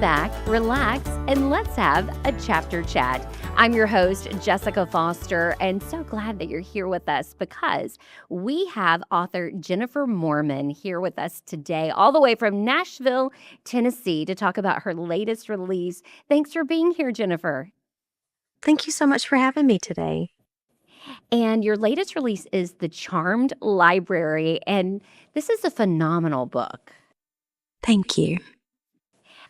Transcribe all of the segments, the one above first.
back, relax, and let's have a chapter chat. I'm your host, Jessica Foster, and so glad that you're here with us because we have author Jennifer Moorman here with us today, all the way from Nashville, Tennessee, to talk about her latest release. Thanks for being here, Jennifer. Thank you so much for having me today. And your latest release is The Charmed Library, and this is a phenomenal book. Thank you.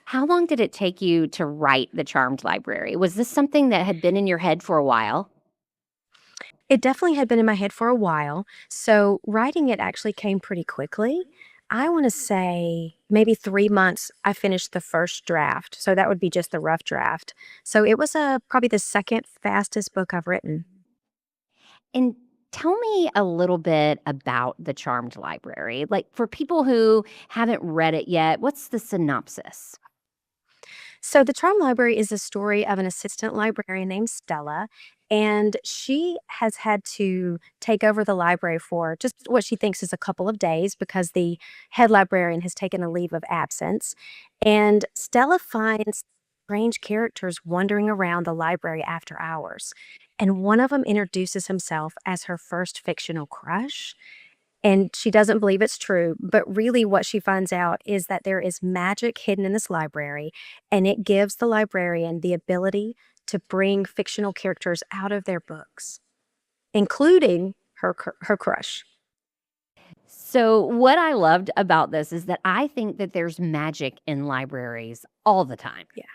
How long did it take you to write The Charmed Library? Was this something that had been in your head for a while? It definitely had been in my head for a while, so writing it actually came pretty quickly. I want to say maybe 3 months I finished the first draft, so that would be just the rough draft. So it was probably the second fastest book I've written. And tell me a little bit about The Charmed Library. Like, for people who haven't read it yet, what's the synopsis? So the Charm Library is a story of an assistant librarian named Stella, and she has had to take over the library for just what she thinks is a couple of days because the head librarian has taken a leave of absence. And Stella finds strange characters wandering around the library after hours. And one of them introduces himself as her first fictional crush. And she doesn't believe it's true, but really what she finds out is that there is magic hidden in this library, and it gives the librarian the ability to bring fictional characters out of their books, including her crush. So, what I loved about this is that I think that there's magic in libraries all the time. Yeah,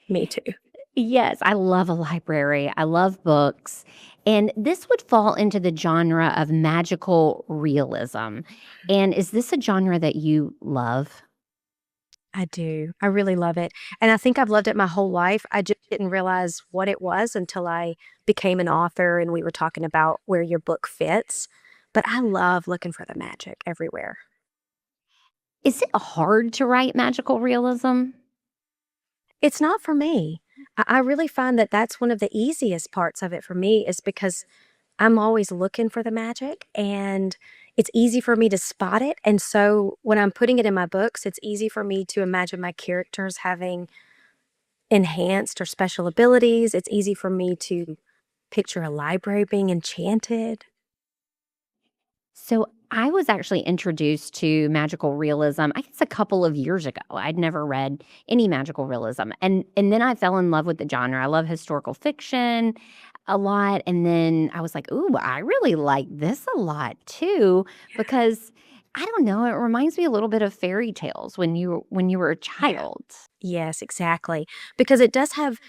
me too. Yes, I love a library. I love books. And this would fall into the genre of magical realism. And is this a genre that you love? I do. I really love it. And I think I've loved it my whole life. I just didn't realize what it was until I became an author and we were talking about where your book fits. But I love looking for the magic everywhere. Is it hard to write magical realism? It's not for me. I really find that that's one of the easiest parts of it for me is because I'm always looking for the magic and it's easy for me to spot it. And so when I'm putting it in my books, it's easy for me to imagine my characters having enhanced or special abilities. It's easy for me to picture a library being enchanted. So I was actually introduced to magical realism, I guess a couple of years ago. I'd never read any magical realism. And then I fell in love with the genre. I love historical fiction a lot. And then I was like, ooh, I really like this a lot too, because I don't know, it reminds me a little bit of fairy tales when you were a Yeah. child. Yes, exactly. Because it does have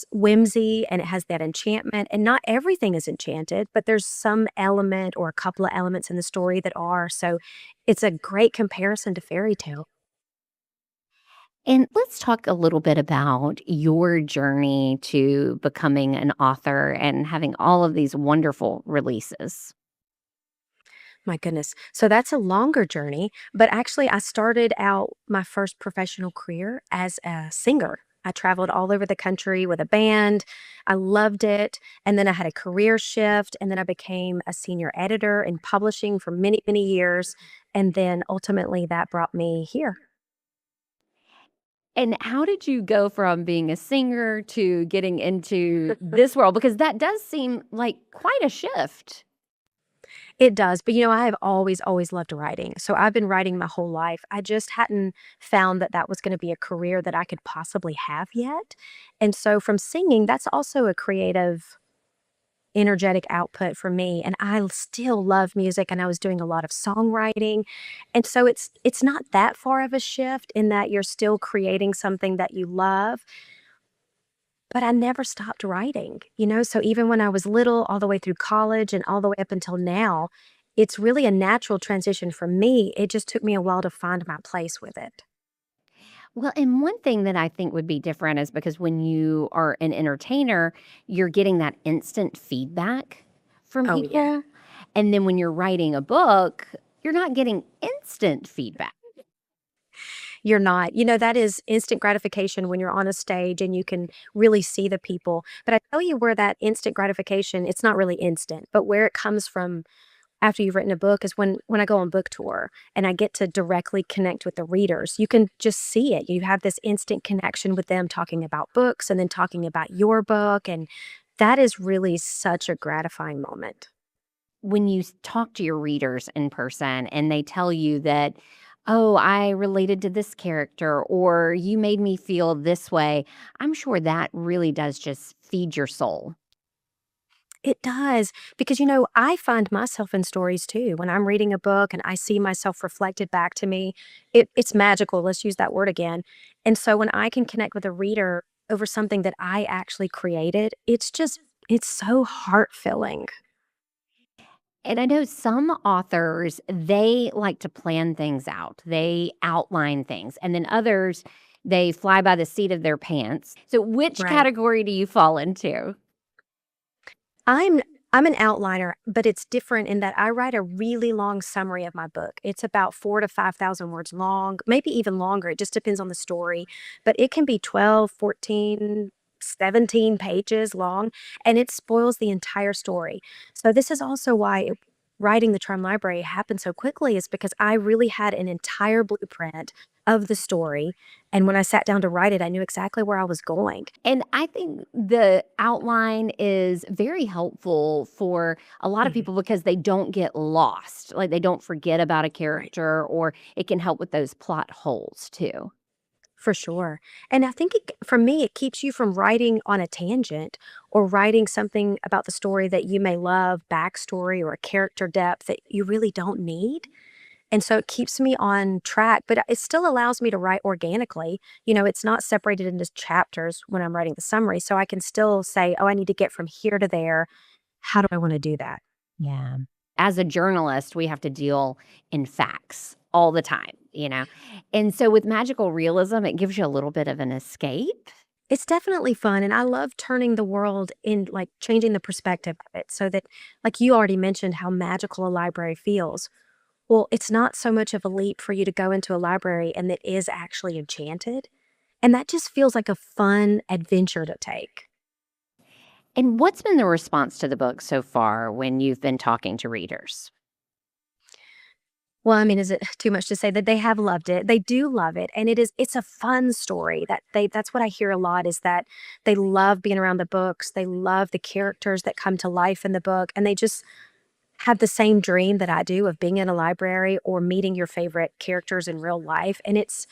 whimsy and it has that enchantment, and not everything is enchanted, but there's some element or a couple of elements in the story that are. So it's a great comparison to fairy tale. And let's talk a little bit about your journey to becoming an author and having all of these wonderful releases. My goodness. So that's a longer journey, but actually, I started out my first professional career as a singer. I traveled all over the country with a band. I loved it. And then I had a career shift, and then I became a senior editor in publishing for many, many years. And then ultimately, that brought me here. And how did you go from being a singer to getting into this world? Because that does seem like quite a shift. It does, but, I have always, always loved writing, so I've been writing my whole life. I just hadn't found that that was gonna be a career that I could possibly have yet, and so from singing, that's also a creative, energetic output for me, and I still love music, and I was doing a lot of songwriting, and so it's not that far of a shift in that you're still creating something that you love, but I never stopped writing. So even when I was little, all the way through college and all the way up until now, it's really a natural transition for me. It just took me a while to find my place with it. Well, and one thing that I think would be different is because when you are an entertainer, you're getting that instant feedback from Oh, yeah. people. And then when you're writing a book, you're not getting instant feedback. You're not. That is instant gratification when you're on a stage and you can really see the people. But I tell you where that instant gratification, it's not really instant, but where it comes from after you've written a book is when I go on book tour and I get to directly connect with the readers. You can just see it. You have this instant connection with them talking about books and then talking about your book, and that is really such a gratifying moment. When you talk to your readers in person and they tell you that, oh, I related to this character or you made me feel this way, I'm sure that really does just feed your soul. It does, because, I find myself in stories too. When I'm reading a book and I see myself reflected back to me, it's magical. Let's use that word again. And so when I can connect with a reader over something that I actually created, it's so heart filling. And I know some authors, they like to plan things out. They outline things. And then others, they fly by the seat of their pants. So which Right. category do you fall into? I'm I'm an outliner, but it's different in that I write a really long summary of my book. It's about 4 to 5,000 words long, maybe even longer. It just depends on the story, but it can be 12, 14, 17 pages long, and it spoils the entire story. So this is also why writing the Charm Library happened so quickly, is because I really had an entire blueprint of the story, and when I sat down to write it, I knew exactly where I was going. And I think the outline is very helpful for a lot of Mhm. people because they don't get lost. Like they don't forget about a Right. character, or it can help with those plot holes too. For sure. And I think for me, it keeps you from writing on a tangent or writing something about the story that you may love, backstory or a character depth that you really don't need. And so it keeps me on track, but it still allows me to write organically. It's not separated into chapters when I'm writing the summary. So I can still say, oh, I need to get from here to there. How do I want to do that? Yeah. As a journalist, we have to deal in facts all the time, you know? And so with magical realism, it gives you a little bit of an escape. It's definitely fun, and I love turning the world in, like, changing the perspective of it so that, like you already mentioned, how magical a library feels. Well, it's not so much of a leap for you to go into a library and that is actually enchanted, and that just feels like a fun adventure to take. And what's been the response to the book so far when you've been talking to readers? Well, I mean, is it too much to say that they have loved it? They do love it, and it's a fun story that's what I hear a lot, is that they love being around the books, they love the characters that come to life in the book, and they just have the same dream that I do of being in a library or meeting your favorite characters in real life, and it's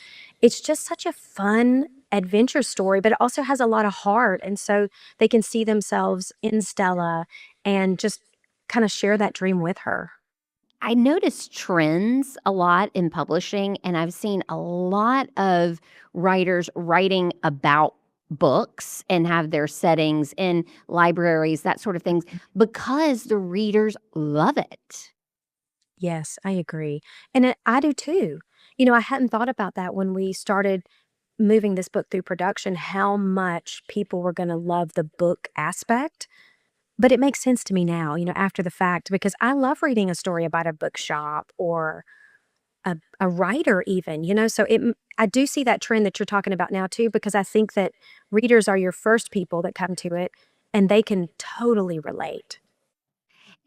just such a fun adventure story, but it also has a lot of heart, and so they can see themselves in Stella and just kinda share that dream with her. I notice trends a lot in publishing, and I've seen a lot of writers writing about books and have their settings in libraries, that sort of things, because the readers love it. Yes, I agree, and I do too. I hadn't thought about that when we started moving this book through production, how much people were gonna love the book aspect. But it makes sense to me now, after the fact, because I love reading a story about a bookshop or a writer even, so I do see that trend that you're talking about now too, because I think that readers are your first people that come to it, and they can totally relate.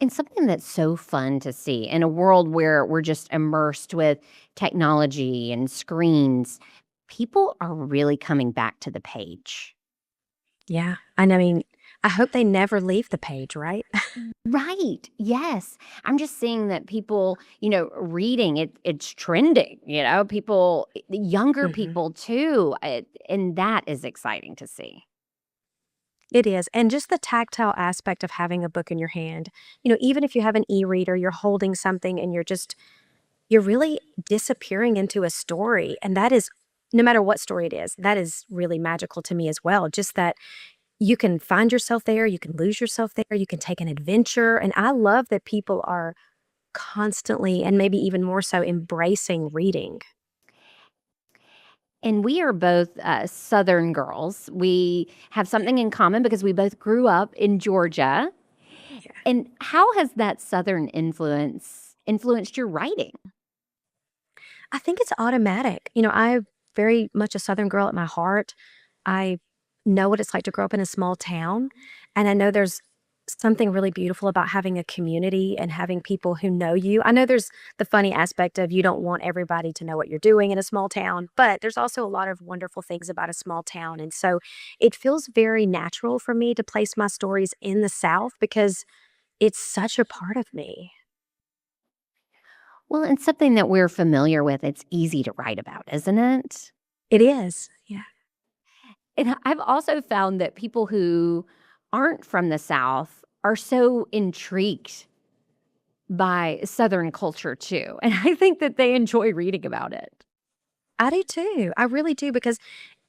And something that's so fun to see in a world where we're just immersed with technology and screens, people are really coming back to the page. Yeah, and I mean, I hope they never leave the page, right? Right. Yes. I'm just seeing that people, reading it's trending, people, younger Mhm. people too. And that is exciting to see. It is, and just the tactile aspect of having a book in your hand. Even if you have an e-reader, you're holding something and you're really disappearing into a story, and that is, no matter what story it is, that is really magical to me as well. Just that you can find yourself there, you can lose yourself there, you can take an adventure, and I love that people are constantly, and maybe even more so, embracing reading. And we are both Southern girls. We have something in common because we both grew up in Georgia. Yeah. And how has that Southern influenced your writing? I think it's automatic. I'm very much a Southern girl at my heart. I know what it's like to grow up in a small town, and I know there's something really beautiful about having a community and having people who know you. I know there's the funny aspect of you don't want everybody to know what you're doing in a small town, but there's also a lot of wonderful things about a small town. And so it feels very natural for me to place my stories in the South because it's such a part of me. Well, and something that we're familiar with, it's easy to write about, isn't it? It is. Yeah. And I've also found that people who aren't from the South are so intrigued by Southern culture too, and I think that they enjoy reading about it. I do too. I really do because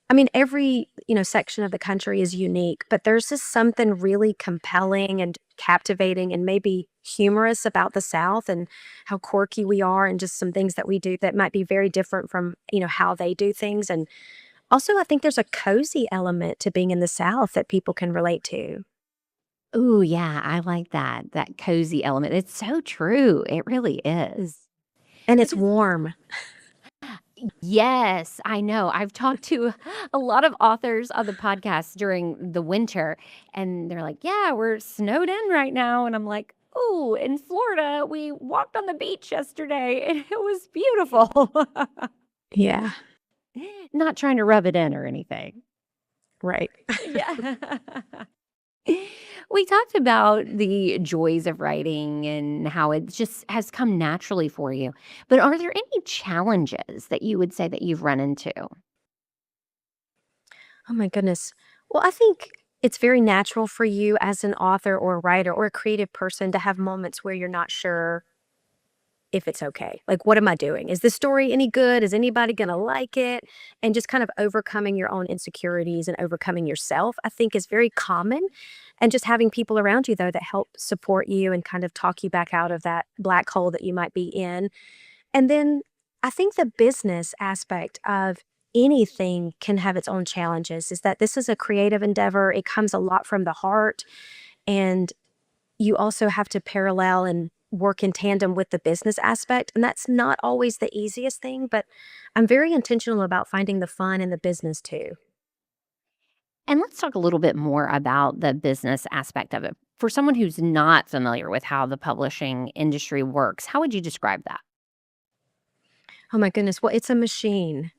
I mean, every, section of the country is unique, but there's just something really compelling and captivating and maybe humorous about the South and how quirky we are and just some things that we do that might be very different from, how they do things. And also, I think there's a cozy element to being in the South that people can relate to. Ooh, yeah, I like that cozy element. It's so true, it really is. And it's Because warm. yes, I know. I've talked to a lot of authors on the podcast during the winter, and they're like, "Yeah, we're snowed in right now." And I'm like, "Ooh, in Florida, we walked on the beach yesterday and it was beautiful." Yeah, Not trying to rub it in or anything. right. Yeah. We talked about the joys of writing and how it just has come naturally for you. But are there any challenges that you would say that you've run into? Oh my goodness. Well, I think it's very natural for you as an author or a writer or a creative person to have moments where you're not sure if it's okay. Like, what am I doing? Is this story any good? Is anybody going to like it? And just kind of overcoming your own insecurities and overcoming yourself, I think is very common. And just having people around you, though, that help support you and kind of talk you back out of that black hole that you might be in. And then I think the business aspect of anything can have its own challenges, is that this is a creative endeavor. It comes a lot from the heart. And you also have to parallel and work in tandem with the business aspect. And that's not always the easiest thing, but I'm very intentional about finding the fun in the business too. And let's talk a little bit more about the business aspect of it. For someone who's not familiar with how the publishing industry works, how would you describe that? Oh my goodness. Well, it's a machine.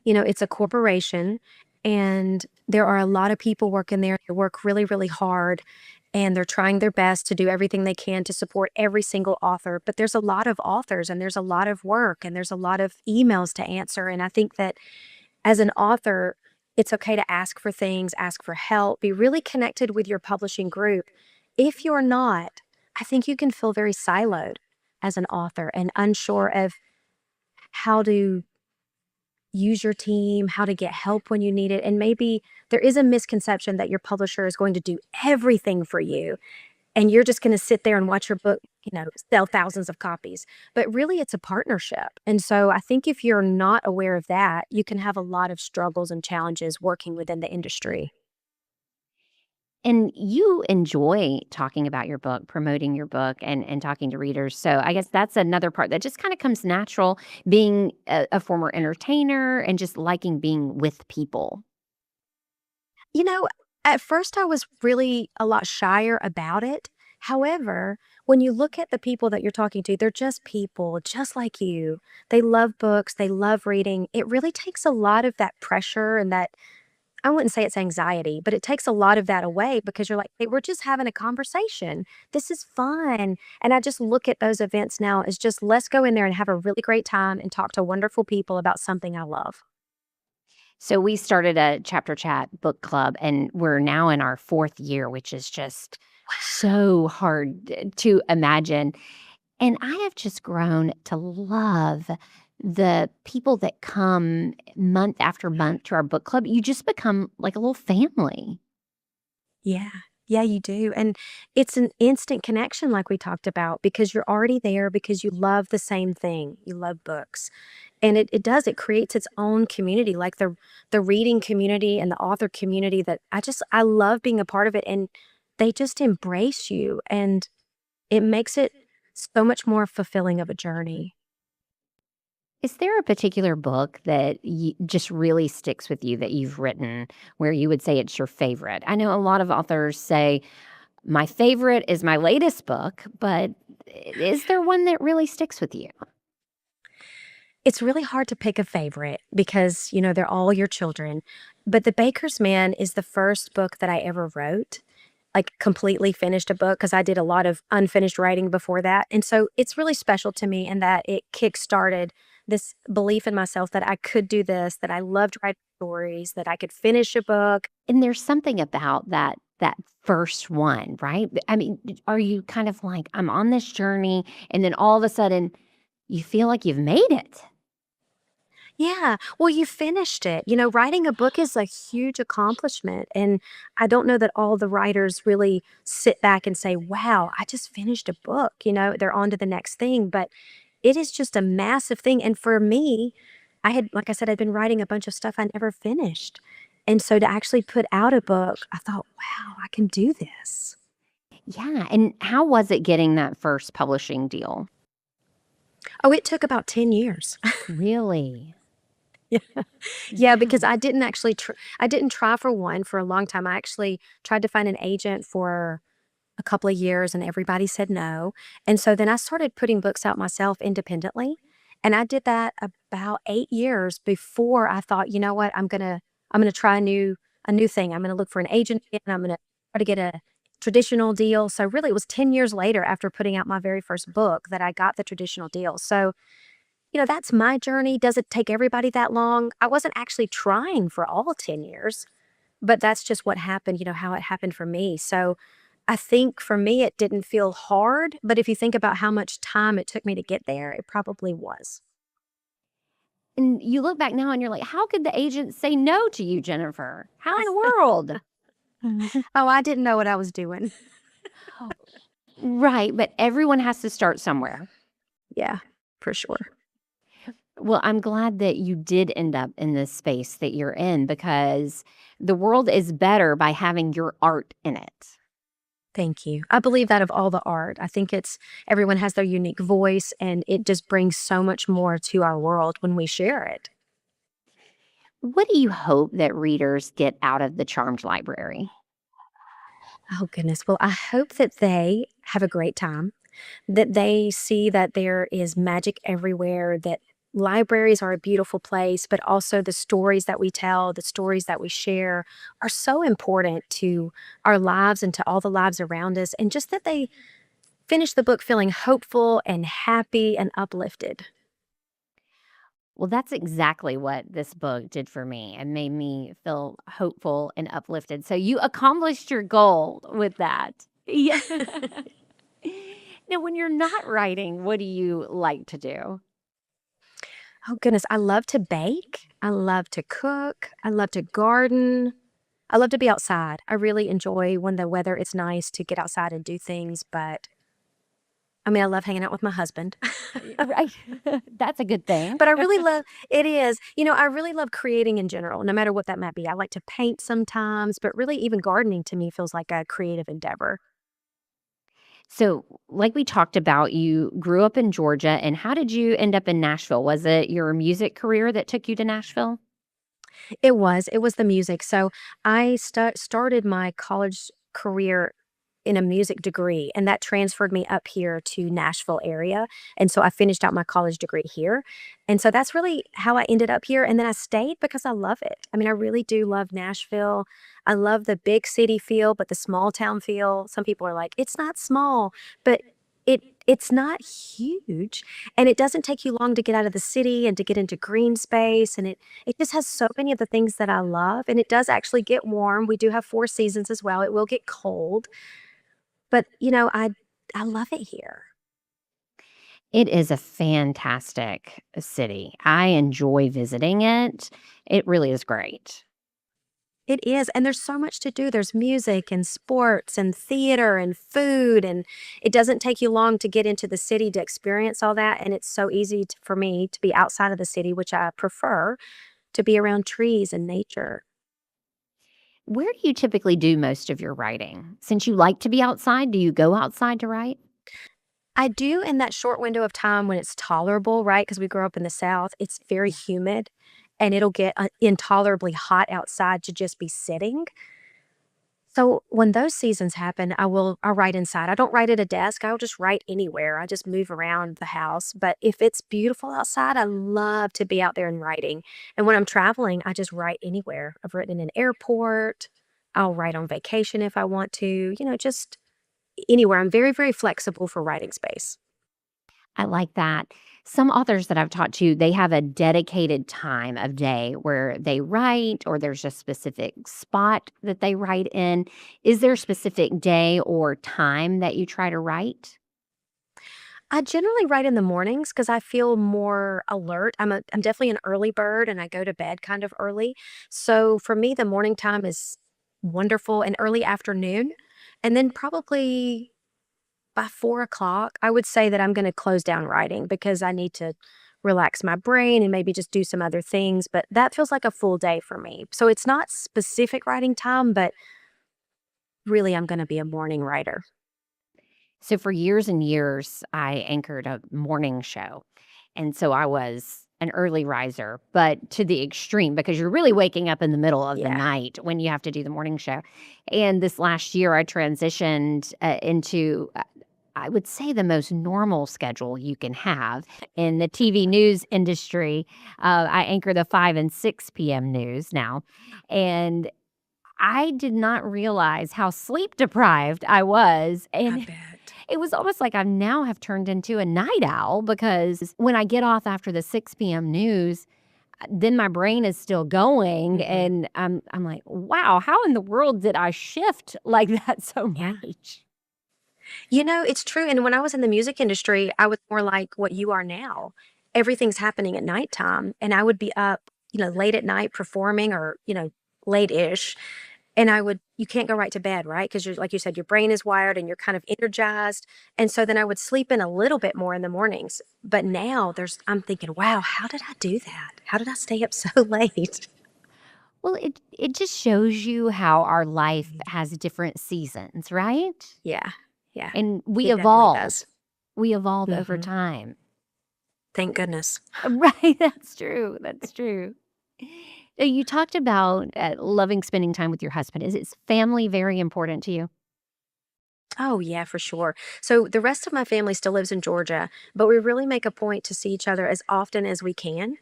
It's a corporation, and there are a lot of people working there who work really, really hard, and they're trying their best to do everything they can to support every single author. But there's a lot of authors, and there's a lot of work, and there's a lot of emails to answer. And I think that as an author, it's okay to ask for things, ask for help, be really connected with your publishing group. If you're not, I think you can feel very siloed as an author and unsure of how to use your team, how to get help when you need it. And maybe there is a misconception that your publisher is going to do everything for you and you're just going to sit there and watch your book, sell thousands of copies. But really, it's a partnership. And so I think if you're not aware of that, you can have a lot of struggles and challenges working within the industry. And you enjoy talking about your book, promoting your book, and talking to readers. So I guess that's another part that just kind of comes natural, being a former entertainer and just liking being with people. You know, at first I was really a lot shyer about it. However, when you look at the people that you're talking to, they're just people just like you. They love books, they love reading. It really takes a lot of that pressure and that I wouldn't say it's anxiety, but it takes a lot of that away because you're like, hey, we're just having a conversation. This is fun. And I just look at those events now as just let's go in there and have a really great time and talk to wonderful people about something I love. So we started a chapter chat book club, and we're now in our fourth year, which is just so hard to imagine. And I have just grown to love the people that come month after month to our book club. You just become like a little family. Yeah. Yeah, you do. And it's an instant connection, like we talked about, because you're already there because you love the same thing. You love books. And it creates its own community, like the reading community and the author community that I love being a part of it. And they just embrace you and it makes it so much more fulfilling of a journey. Is there a particular book that just really sticks with you that you've written where you would say it's your favorite? I know a lot of authors say My favorite is my latest book, but is there one that really sticks with you? It's really hard to pick a favorite because, they're all your children. But The Baker's Man is the first book that I ever wrote, like completely finished a book because I did a lot of unfinished writing before that. And so it's really special to me in that it kickstarted this belief in myself that I could do this, that I loved writing stories, that I could finish a book. And there's something about that first one, right? I mean, are you kind of like, I'm on this journey, and then all of a sudden you feel like you've made it? Yeah. Well, you finished it. Writing a book is a huge accomplishment. And I don't know that all the writers really sit back and say, wow, I just finished a book. They're on to the next thing. But it is just a massive thing. And for me, like I said, I'd been writing a bunch of stuff I never finished. And so to actually put out a book, I thought, wow, I can do this. Yeah, and how was it getting that first publishing deal? Oh, it took about 10 years. Really? Yeah. Yeah, Yeah. because I didn't try for one for a long time. I actually tried to find an agent for a couple of years and everybody said no. And so then I started putting books out myself independently. And I did that about 8 years before I thought, you know what, I'm gonna try a new thing. I'm gonna look for an agent and I'm gonna try to get a traditional deal. So really it was 10 years later after putting out my very first book that I got the traditional deal. So that's my journey. Does it take everybody that long? I wasn't actually trying for all 10 years, but that's just what happened, how it happened for me. So I think for me, it didn't feel hard. But if you think about how much time it took me to get there, it probably was. And you look back now and you're like, "How could the agent say no to you, Jennifer? How in the world?" Oh, I didn't know what I was doing. Right, but everyone has to start somewhere. Yeah, for sure. Well, I'm glad that you did end up in this space that you're in because the world is better by having your art in it. Thank you. I believe that of all the art. I think it's everyone has their unique voice, and it just brings so much more to our world when we share it. What do you hope that readers get out of the Charmed Library? Oh, goodness. Well, I hope that they have a great time, that they see that there is magic everywhere, that libraries are a beautiful place, but also the stories that we tell, the stories that we share are so important to our lives and to all the lives around us. And just that they finish the book feeling hopeful and happy and uplifted. Well, that's exactly what this book did for me. It made me feel hopeful and uplifted. So you accomplished your goal with that. Yeah. Now, when you're not writing, what do you like to do? Oh, goodness. I love to bake. I love to cook. I love to garden. I love to be outside. I really enjoy when the weather is nice to get outside and do things. But I mean, I love hanging out with my husband. Right. That's a good thing. But I really love it is. I really love creating in general, no matter what that might be. I like to paint sometimes, but really even gardening to me feels like a creative endeavor. So, like we talked about, you grew up in Georgia, and how did you end up in Nashville? Was it your music career that took you to Nashville? It was the music. So I started my college career in a music degree, and that transferred me up here to Nashville area. And so I finished out my college degree here. And so that's really how I ended up here. And then I stayed because I love it. I mean, I really do love Nashville. I love the big city feel, but the small town feel. Some people are like, it's not small, but it's not huge. And it doesn't take you long to get out of the city and to get into green space. And it just has so many of the things that I love. And it does actually get warm. We do have 4 seasons as well. It will get cold. But, I love it here. It is a fantastic city. I enjoy visiting it. It really is great. It is, and there's so much to do. There's music and sports and theater and food, and it doesn't take you long to get into the city to experience all that, and it's so easy for me to be outside of the city, which I prefer, to be around trees and nature. Where do you typically do most of your writing? Since you like to be outside, do you go outside to write? I do in that short window of time when it's tolerable, right? Because we grew up in the South, it's very humid, and it'll get, intolerably hot outside to just be sitting. So when those seasons happen, I'll write inside. I don't write at a desk. I'll just write anywhere. I just move around the house. But if it's beautiful outside, I love to be out there and writing. And when I'm traveling, I just write anywhere. I've written in an airport. I'll write on vacation if I want to, just anywhere. I'm very, very flexible for writing space. I like that. Some authors that I've talked to, they have a dedicated time of day where they write, or there's a specific spot that they write in. Is there a specific day or time that you try to write? I generally write in the mornings because I feel more alert. I'm definitely an early bird and I go to bed kind of early. So for me, the morning time is wonderful and early afternoon. And then probably by 4 o'clock, I would say that I'm going to close down writing because I need to relax my brain and maybe just do some other things. But that feels like a full day for me. So it's not specific writing time, but really I'm going to be a morning writer. So for years and years, I anchored a morning show. And so I was an early riser, but to the extreme because you're really waking up in the middle of the Yeah. night when you have to do the morning show. And this last year, I transitioned into, I would say, the most normal schedule you can have in the TV news industry. I anchor the 5 and 6 p.m. news now. And I did not realize how sleep deprived I was. I And bet. it was almost like I now have turned into a night owl because when I get off after the 6 p.m. news, then my brain is still going, Hmm. and I'm like, "Wow, how in the world did I shift like that so Yeah. much?" It's true, and when I was in the music industry, I was more like what you are now. Everything's happening at nighttime, and I would be up, late at night performing or, late-ish, and you can't go right to bed, right? Because 'Cause you're like you said, your brain is wired and you're kind of energized, and so then I would sleep in a little bit more in the mornings, but now I'm thinking, "Wow, how did I do that? How did I stay up so late?" Well, it just shows you how our life Mhm. has different seasons, right? Yeah, yeah, And we it definitely evolve. does. We evolve over Mhm. time. Thank goodness. Right, that's true, that's true. You talked about, loving spending time with your husband. Is family very important to you? Oh, yeah, for sure. So the rest of my family still lives in Georgia, but we really make a point to see each other as often as we can.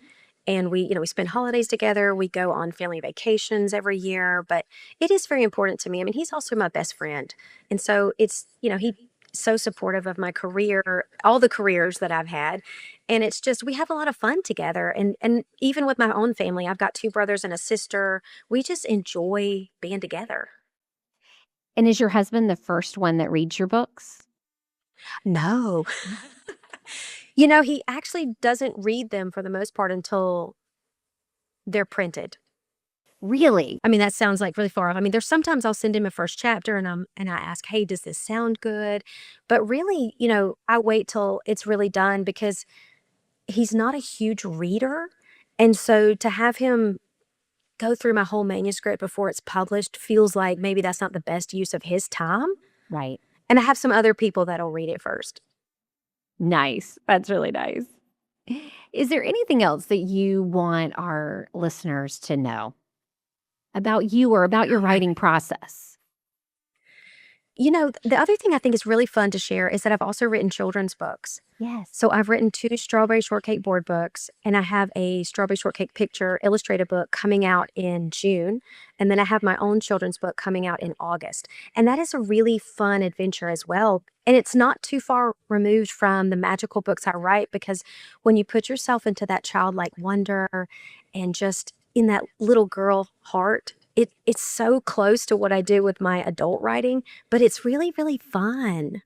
And we spend holidays together. We go on family vacations every year, but it is very important to me. I mean, he's also my best friend. And so he's so supportive of my career, all the careers that I've had. And it's just, we have a lot of fun together. And even with my own family, I've got two brothers and a sister. We just enjoy being together. And is your husband the first one that reads your books? No. He actually doesn't read them for the most part until they're printed. Really? I mean, that sounds like really far off. I mean, there's sometimes I'll send him a first chapter and I ask, "Hey, does this sound good?" But really, I wait till it's really done because he's not a huge reader. And so to have him go through my whole manuscript before it's published feels like maybe that's not the best use of his time. Right. And I have some other people that'll read it first. Nice. That's really nice. Is there anything else that you want our listeners to know about you or about your Oh, writing process? the other thing I think is really fun to share is that I've also written children's books. Yes. So I've written 2 strawberry shortcake board books, and I have a strawberry shortcake picture illustrated book coming out in June, and then I have my own children's book coming out in August. And that is a really fun adventure as well. And it's not too far removed from the magical books I write because when you put yourself into that childlike wonder and just in that little girl heart, it's so close to what I do with my adult writing, but it's really, really fun.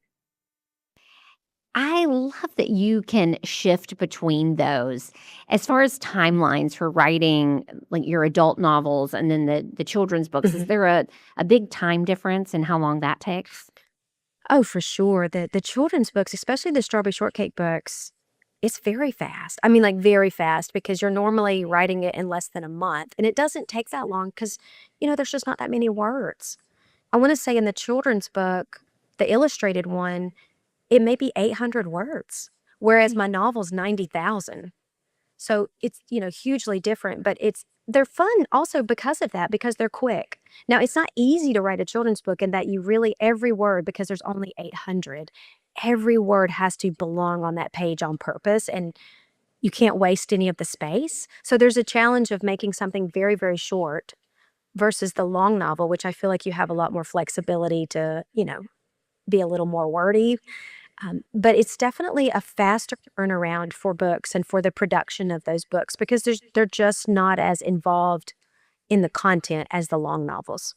I love that you can shift between those. As far as timelines for writing, like your adult novels and then the children's books, is Mhm. there a big time difference in how long that takes? Oh, for sure. The children's books, especially the Strawberry Shortcake books, it's very fast. I mean, like, very fast because you're normally writing it in less than a month, and it doesn't take that long because there's just not that many words. I wanna say in the children's book, the illustrated one, it may be 800 words, whereas Right. my novel's 90,000. So it's, hugely different, but they're fun also because of that, because they're quick. Now, it's not easy to write a children's book in that you really every word, because there's only 800, every word has to belong on that page on purpose, and you can't waste any of the space. So there's a challenge of making something very, very short versus the long novel, which I feel like you have a lot more flexibility to, be a little more wordy. But it's definitely a faster turnaround for books and for the production of those books because they're just not as involved in the content as the long novels.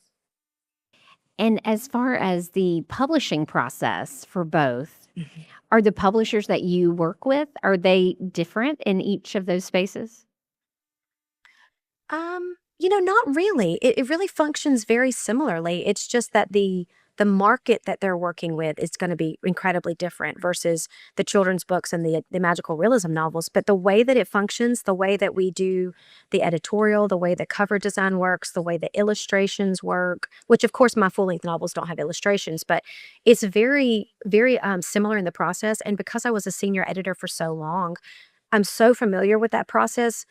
And as far as the publishing process for both, Mhm. are the publishers that you work with, are they different in each of those spaces? Not really. It really functions very similarly. It's just that the market that they're working with is going to be incredibly different versus the children's books and the magical realism novels. But the way that it functions, the way that we do the editorial, the way the cover design works, the way the illustrations work, which of course my full length novels don't have illustrations, but it's very, very similar in the process. And because I was a senior editor for so long, I'm so familiar with that process.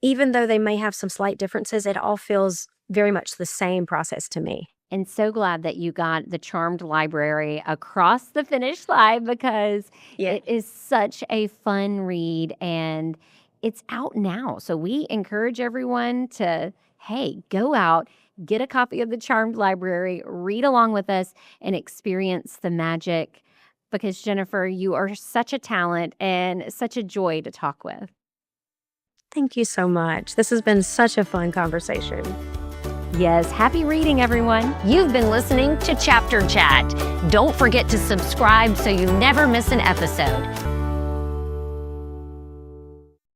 Even though they may have some slight differences, it all feels very much the same process to me. And so glad that you got the Charmed Library across the finish line because Yeah. it is such a fun read and it's out now. So we encourage everyone to, hey, go out, get a copy of the Charmed Library, read along with us, and experience the magic. Because, Jennifer, you are such a talent and such a joy to talk with. Thank you so much. This has been such a fun conversation. Yes, happy reading, everyone. You've been listening to Chapter Chat. Don't forget to subscribe so you never miss an episode.